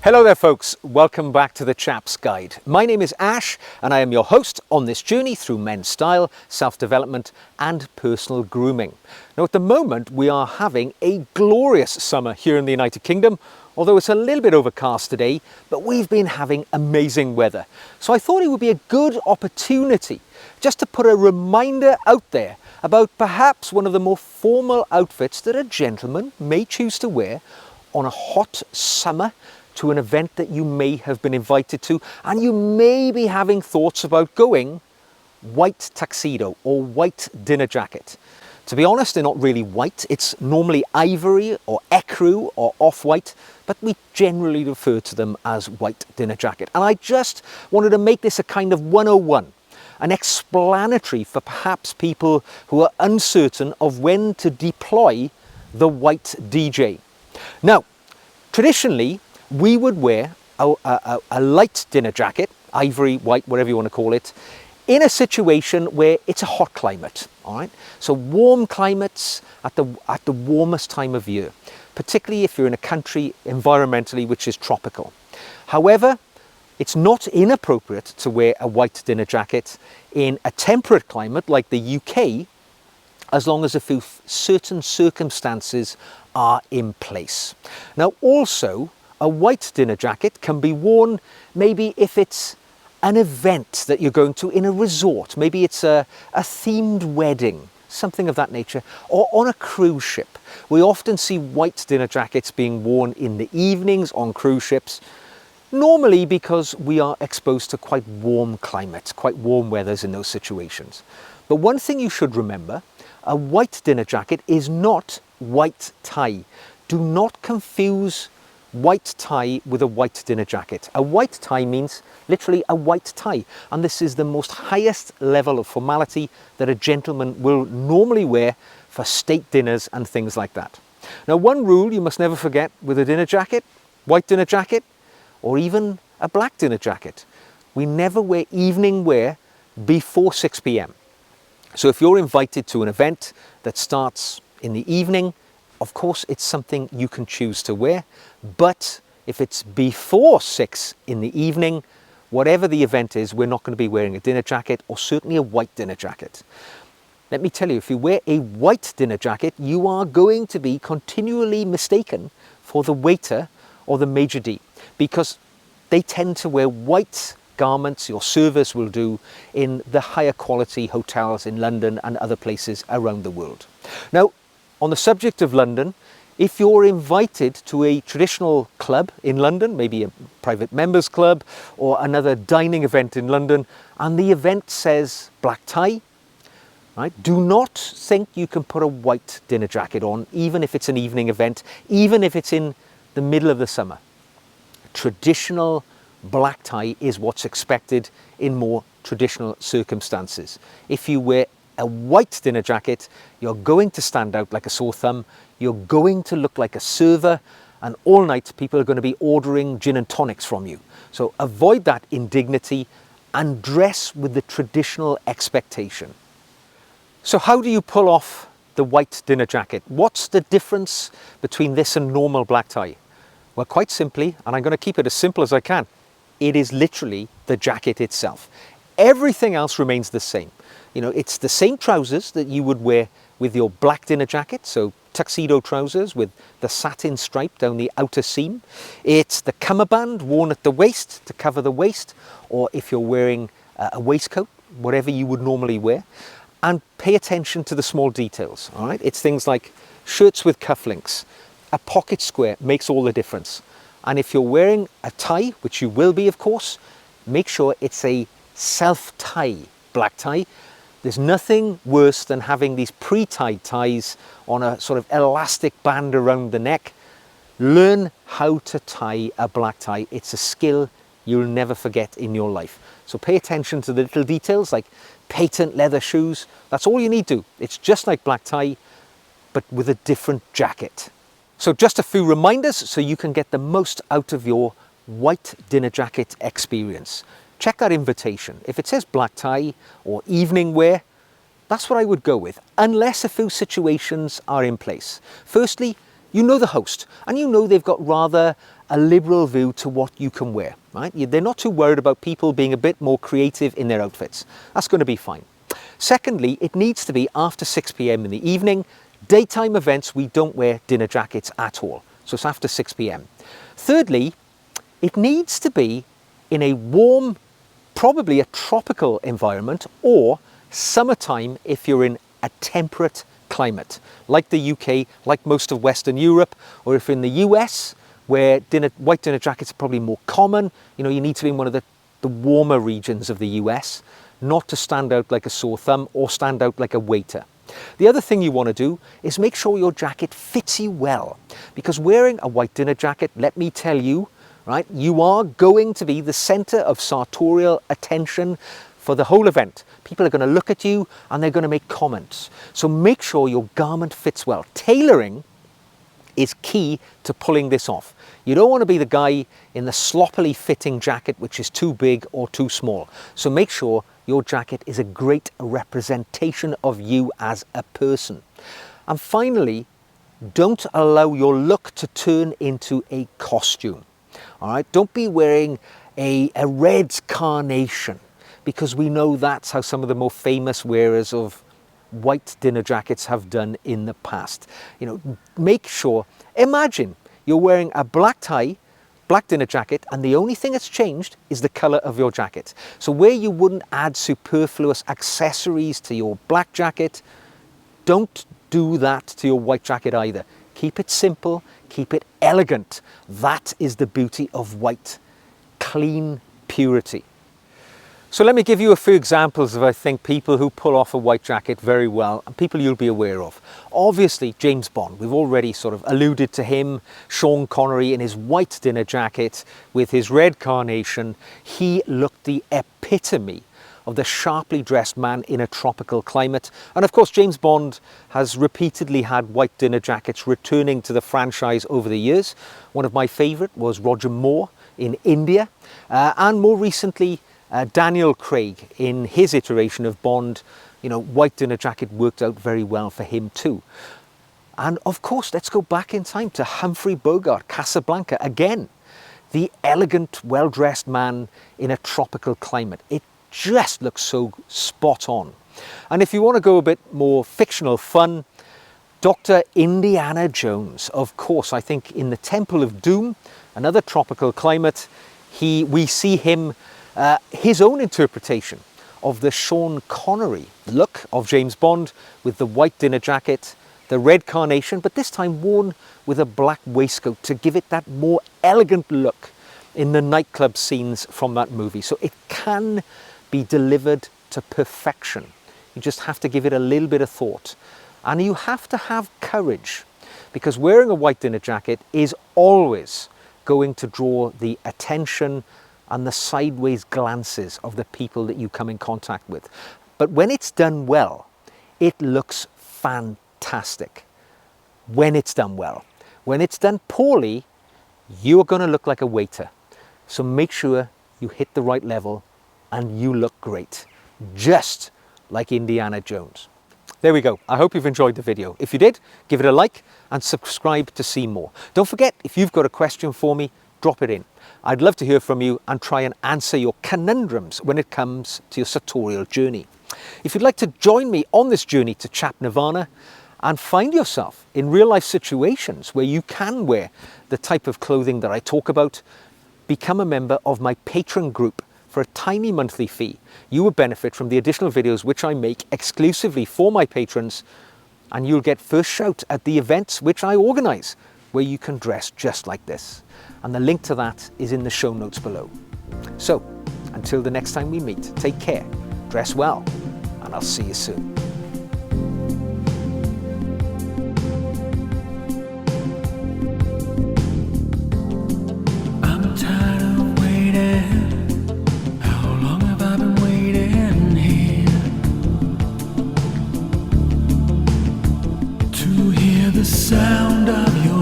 Hello there folks, welcome back to the Chap's Guide. My name is Ash and I am your host on this journey through men's style, self-development and personal grooming. Now at the moment we are having a glorious summer here in the United Kingdom, although it's a little bit overcast today, but we've been having amazing weather. So I thought it would be a good opportunity just to put a reminder out there about perhaps one of the more formal outfits that a gentleman may choose to wear on a hot summer to an event that you may have been invited to, and you may be having thoughts about going white tuxedo or white dinner jacket. To be honest, they're not really white. It's normally ivory or ecru or off-white, but we generally refer to them as white dinner jacket. And I just wanted to make this a kind of 101, an explanatory for perhaps people who are uncertain of when to deploy the white DJ. Now, traditionally, we would wear a light dinner jacket, ivory, white, whatever you want to call it, in a situation where it's a hot climate, all right? So warm climates at the warmest time of year, particularly if you're in a country environmentally which is tropical. However, it's not inappropriate to wear a white dinner jacket in a temperate climate like the UK, as long as a few certain circumstances are in place. Now also, a white dinner jacket can be worn maybe if it's an event that you're going to in a resort. Maybe it's a themed wedding, something of that nature, or on a cruise ship. We often see white dinner jackets being worn in the evenings on cruise ships, normally because we are exposed to quite warm climates, quite warm weathers in those situations. But one thing you should remember, a white dinner jacket is not white tie. Do not confuse white tie with a white dinner jacket. A white tie means literally a white tie, and this is the most highest level of formality that a gentleman will normally wear for state dinners and things like that. Now, one rule you must never forget with a dinner jacket, white dinner jacket, or even a black dinner jacket: we never wear evening wear before 6 p.m. So if you're invited to an event that starts in the evening, of course, it's something you can choose to wear, but if it's before 6 in the evening, whatever the event is, we're not going to be wearing a dinner jacket, or certainly a white dinner jacket. Let me tell you, if you wear a white dinner jacket, you are going to be continually mistaken for the waiter or the major D, because they tend to wear white garments. Your servers will do in the higher quality hotels in London and other places around the world. Now, on the subject of London, if you're invited to a traditional club in London, maybe a private members club or another dining event in London, and the event says black tie, right, do not think you can put a white dinner jacket on, even if it's an evening event, even if it's in the middle of the summer. Traditional black tie is what's expected in more traditional circumstances. If you wear a white dinner jacket, you're going to stand out like a sore thumb, you're going to look like a server, and all night people are going to be ordering gin and tonics from you. So avoid that indignity and dress with the traditional expectation. So how do you pull off the white dinner jacket? What's the difference between this and normal black tie? Well, quite simply, and I'm going to keep it as simple as I can, it is literally the jacket itself. Everything else remains the same. You know, it's the same trousers that you would wear with your black dinner jacket, so tuxedo trousers with the satin stripe down the outer seam. It's the cummerbund worn at the waist to cover the waist, or if you're wearing a waistcoat, whatever you would normally wear. And pay attention to the small details, all right? It's things like shirts with cufflinks. A pocket square makes all the difference. And if you're wearing a tie, which you will be, of course, make sure it's a self-tie black tie. There's nothing worse than having these pre-tied ties on a sort of elastic band around the neck. Learn how to tie a black tie. It's a skill you'll never forget in your life. So pay attention to the little details like patent leather shoes. That's all you need to. It's just like black tie, but with a different jacket. So just a few reminders so you can get the most out of your white dinner jacket experience. Check that invitation. If it says black tie or evening wear, that's what I would go with, unless a few situations are in place. Firstly, you know the host, and you know they've got rather a liberal view to what you can wear, right? They're not too worried about people being a bit more creative in their outfits. That's going to be fine. Secondly, it needs to be after 6 p.m. in the evening. Daytime events, we don't wear dinner jackets at all. So it's after 6 p.m. Thirdly, it needs to be in a warm, probably a tropical environment, or summertime if you're in a temperate climate, like the UK, like most of Western Europe, or if in the US, where white dinner jackets are probably more common. You know, you need to be in one of the warmer regions of the US, not to stand out like a sore thumb or stand out like a waiter. The other thing you want to do is make sure your jacket fits you well, because wearing a white dinner jacket, let me tell you, right, you are going to be the center of sartorial attention for the whole event. People are going to look at you and they're going to make comments. So make sure your garment fits well. Tailoring is key to pulling this off. You don't want to be the guy in the sloppily fitting jacket which is too big or too small. So make sure your jacket is a great representation of you as a person. And finally, don't allow your look to turn into a costume. All right, don't be wearing a red carnation, because we know that's how some of the more famous wearers of white dinner jackets have done in the past. You know, make sure, imagine you're wearing a black tie, black dinner jacket, and the only thing that's changed is the color of your jacket. So where you wouldn't add superfluous accessories to your black jacket, don't do that to your white jacket either. Keep it simple, keep it elegant. That is the beauty of white. Clean purity. So let me give you a few examples of, I think, people who pull off a white jacket very well, and people you'll be aware of. Obviously, James Bond. We've already sort of alluded to him. Sean Connery in his white dinner jacket with his red carnation. He looked the epitome of the sharply dressed man in a tropical climate. And of course, James Bond has repeatedly had white dinner jackets returning to the franchise over the years. One of my favorite was Roger Moore in India, and more recently, Daniel Craig in his iteration of Bond. You know, white dinner jacket worked out very well for him too. And of course, let's go back in time to Humphrey Bogart, Casablanca again. The elegant, well-dressed man in a tropical climate. It just looks so spot on. And if you want to go a bit more fictional fun, Dr. Indiana Jones, of course, I think in the Temple of Doom, another tropical climate, we see him, his own interpretation of the Sean Connery look of James Bond with the white dinner jacket, the red carnation, but this time worn with a black waistcoat to give it that more elegant look in the nightclub scenes from that movie. So it can be delivered to perfection. You just have to give it a little bit of thought. And you have to have courage, because wearing a white dinner jacket is always going to draw the attention and the sideways glances of the people that you come in contact with. But when it's done well, it looks fantastic. When it's done well. When it's done poorly, you're going to look like a waiter. So make sure you hit the right level and you look great, just like Indiana Jones. There we go. I hope you've enjoyed the video. If you did, give it a like and subscribe to see more. Don't forget, if you've got a question for me, drop it in. I'd love to hear from you and try and answer your conundrums when it comes to your sartorial journey. If you'd like to join me on this journey to Chap Nirvana and find yourself in real life situations where you can wear the type of clothing that I talk about, become a member of my Patreon group. For a tiny monthly fee, you will benefit from the additional videos which I make exclusively for my patrons, and you'll get first shout at the events which I organise, where you can dress just like this. And the link to that is in the show notes below. So, until the next time we meet, take care, dress well, and I'll see you soon. The sound of your